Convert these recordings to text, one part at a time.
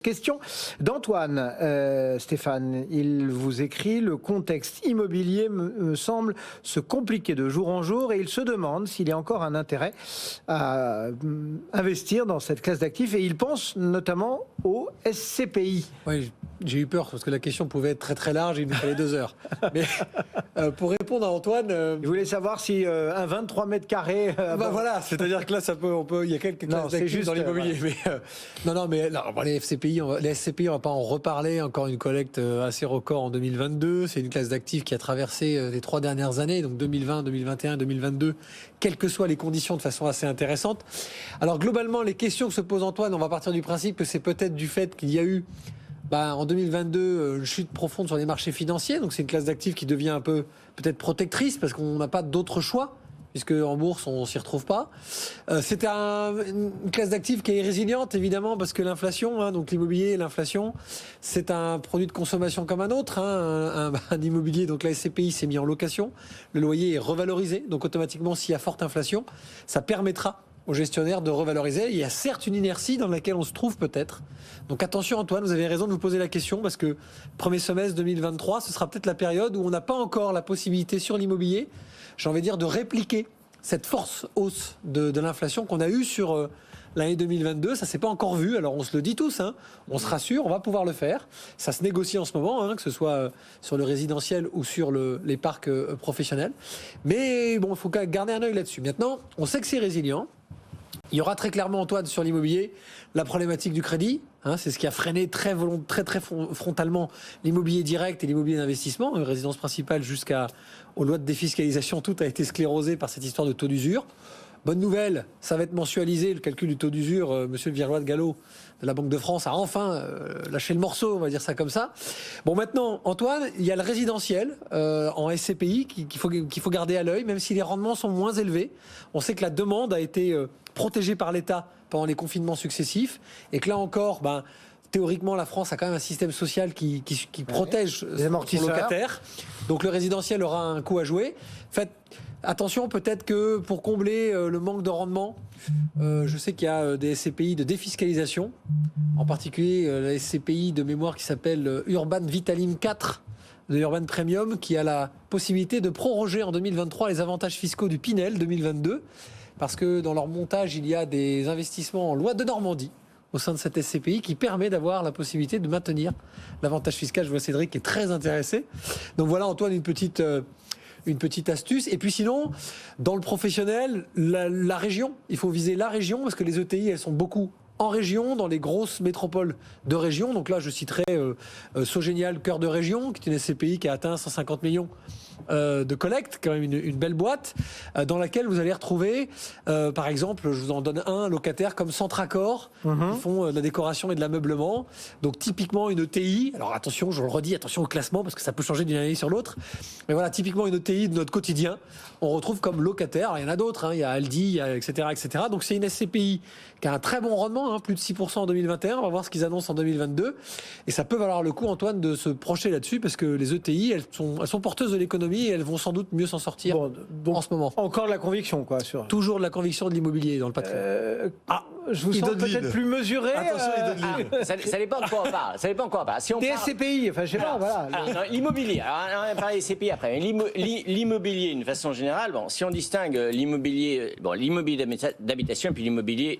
Question d'Antoine. Stéphane, il vous écrit: le contexte immobilier me semble se compliquer de jour en jour et il se demande s'il y a encore un intérêt à investir dans cette classe d'actifs et il pense notamment au SCPI. Oui, j'ai eu peur parce que la question pouvait être très très large et il nous fallait 2 heures. Mais pour répondre à Antoine... Je voulais savoir si un 23 mètres carrés... voilà, c'est-à-dire que là, il y a quelques classes d'actifs dans l'immobilier. Les SCPI, on va pas en reparler. Encore une collecte assez record en 2022. C'est une classe d'actifs qui a traversé les 3 dernières années, donc 2020, 2021, 2022, quelles que soient les conditions, de façon assez intéressante. Alors globalement, les questions que se pose Antoine, on va partir du principe que c'est peut-être du fait qu'il y a eu en 2022, une chute profonde sur les marchés financiers. Donc c'est une classe d'actifs qui devient un peu peut-être protectrice parce qu'on n'a pas d'autre choix, puisque en bourse, on s'y retrouve pas. C'est une classe d'actifs qui est résiliente, évidemment, parce que l'inflation, donc l'immobilier et l'inflation, c'est un produit de consommation comme un autre. Un immobilier, donc la SCPI s'est mis en location, le loyer est revalorisé, donc automatiquement, s'il y a forte inflation, ça permettra aux gestionnaires de revaloriser. Il y a certes une inertie dans laquelle on se trouve peut-être. Donc attention Antoine, vous avez raison de vous poser la question parce que premier semestre 2023, ce sera peut-être la période où on n'a pas encore la possibilité sur l'immobilier, j'ai envie de dire, de répliquer cette force hausse de l'inflation qu'on a eue sur l'année 2022. Ça s'est pas encore vu, alors on se le dit tous, on se rassure, on va pouvoir le faire. Ça se négocie en ce moment, que ce soit sur le résidentiel ou sur les parcs professionnels. Mais bon, il faut garder un œil là-dessus. Maintenant, on sait que c'est résilient. Il y aura très clairement, Antoine, sur l'immobilier, la problématique du crédit. C'est ce qui a freiné très frontalement l'immobilier direct et l'immobilier d'investissement. Une résidence principale jusqu'aux lois de défiscalisation, tout a été sclérosé par cette histoire de taux d'usure. Bonne nouvelle, ça va être mensualisé, le calcul du taux d'usure. Monsieur Virois de Gallo de la Banque de France a enfin lâché le morceau, on va dire ça comme ça. Bon, maintenant, Antoine, il y a le résidentiel en SCPI qu'il faut garder à l'œil, même si les rendements sont moins élevés. On sait que la demande a été protégée par l'État pendant les confinements successifs et que là encore, théoriquement, la France a quand même un système social qui protège les amortisseurs, son locataire. Donc le résidentiel aura un coup à jouer. Faites attention, peut-être que pour combler le manque de rendement, je sais qu'il y a des SCPI de défiscalisation, en particulier la SCPI de mémoire qui s'appelle Urban Vitalim 4 de Urban Premium, qui a la possibilité de proroger en 2023 les avantages fiscaux du Pinel 2022, parce que dans leur montage, il y a des investissements en loi de Normandie au sein de cette SCPI qui permet d'avoir la possibilité de maintenir l'avantage fiscal. Je vois Cédric qui est très intéressé. Donc voilà, Antoine, une petite astuce. Et puis sinon, dans le professionnel, la région, il faut viser la région parce que les ETI, elles sont beaucoup en région, dans les grosses métropoles de région. Donc là, je citerai Sogénial, Cœur de Région, qui est une SCPI qui a atteint 150 millions de collecte, quand même une belle boîte, dans laquelle vous allez retrouver, par exemple, je vous en donne un locataire comme Centracor, qui font de la décoration et de l'ameublement. Donc typiquement une ETI, alors attention, je le redis, attention au classement, parce que ça peut changer d'une année sur l'autre. Mais voilà, typiquement une ETI de notre quotidien, on retrouve comme locataire. Alors, il y en a d'autres, il y a Aldi, etc., etc. Donc c'est une SCPI qui a un très bon rendement, plus de 6% en 2021. On va voir ce qu'ils annoncent en 2022. Et ça peut valoir le coup, Antoine, de se projeter là-dessus, parce que les ETI, elles sont porteuses de l'économie et elles vont sans doute mieux s'en sortir en ce moment. Encore de la conviction, quoi. Toujours de la conviction de l'immobilier dans le patrimoine. Je vous sens peut-être plus mesuré. Attention, ça dépend de quoi on parle. Ça dépend de quoi on parle. Si on des SCPI, enfin je sais pas, voilà. L'immobilier, on va parler des SCPI après. L'immobilier, d'une façon générale, si on distingue l'immobilier d'habitation et puis l'immobilier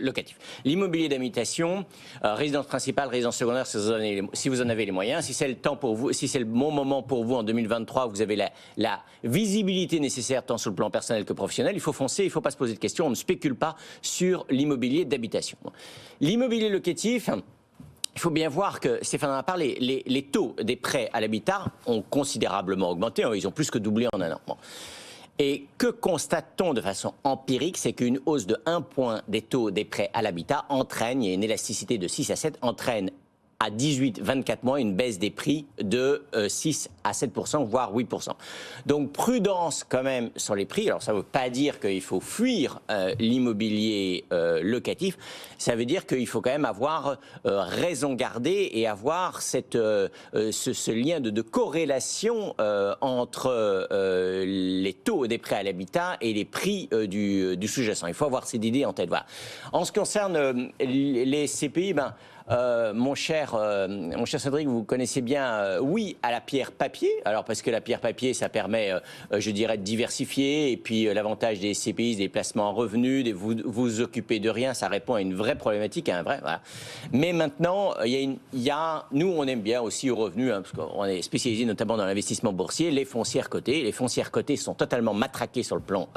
locatif. L'immobilier d'habitation, résidence principale, résidence secondaire, si vous en avez les moyens, si c'est le temps pour vous, si c'est le bon moment pour vous en 2023, vous avez la visibilité nécessaire tant sur le plan personnel que professionnel, il faut foncer, il ne faut pas se poser de questions, on ne spécule pas sur l'immobilier d'habitation. L'immobilier locatif, il faut bien voir que, Stéphane en a parlé, les taux des prêts à l'habitat ont considérablement augmenté, ils ont plus que doublé en un an. Et que constate-t-on de façon empirique, c'est qu'une hausse de 1 point des taux des prêts à l'habitat entraîne, il y a une élasticité de 6 à 7, entraîne à 18-24 mois une baisse des prix de 6 à 7%, voire 8%. Donc prudence quand même sur les prix. Alors ça ne veut pas dire qu'il faut fuir l'immobilier locatif, ça veut dire qu'il faut quand même avoir raison gardée et avoir ce lien de corrélation entre les taux des prêts à l'habitat et les prix du sous-jacent. Il faut avoir cette idée en tête. Voilà. En ce qui concerne les CPI, mon cher Cédric, vous connaissez bien, oui, à la pierre papier. Alors, parce que la pierre papier, ça permet, je dirais, de diversifier. Et puis, l'avantage des SCPI, des placements en revenus, de vous occuper de rien, ça répond à une vraie problématique, à un vrai. Voilà. Mais maintenant, nous, on aime bien aussi aux revenus, hein, parce qu'on est spécialisé notamment dans l'investissement boursier, les foncières cotées. Les foncières cotées sont totalement matraquées sur le plan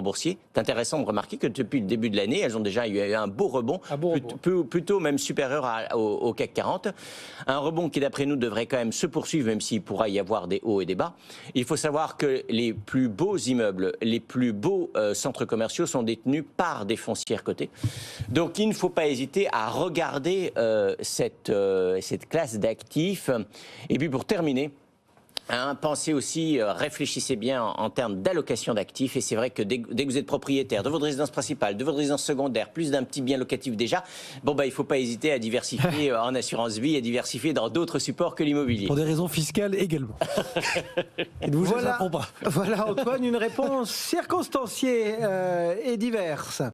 boursier. C'est intéressant de remarquer que depuis le début de l'année, elles ont déjà eu un beau rebond, plutôt même supérieur au CAC 40. Un rebond qui, d'après nous, devrait quand même se poursuivre, même s'il pourra y avoir des hauts et des bas. Il faut savoir que les plus beaux immeubles, les plus beaux centres commerciaux sont détenus par des foncières cotées. Donc, il ne faut pas hésiter à regarder cette classe d'actifs. Et puis, pour terminer, pensez aussi, réfléchissez bien en termes d'allocation d'actifs. Et c'est vrai que dès que vous êtes propriétaire de votre résidence principale, de votre résidence secondaire, plus d'un petit bien locatif déjà, il ne faut pas hésiter à diversifier en assurance vie, à diversifier dans d'autres supports que l'immobilier. Pour des raisons fiscales également. Et ne vous voilà Antoine, une réponse circonstanciée et diverse.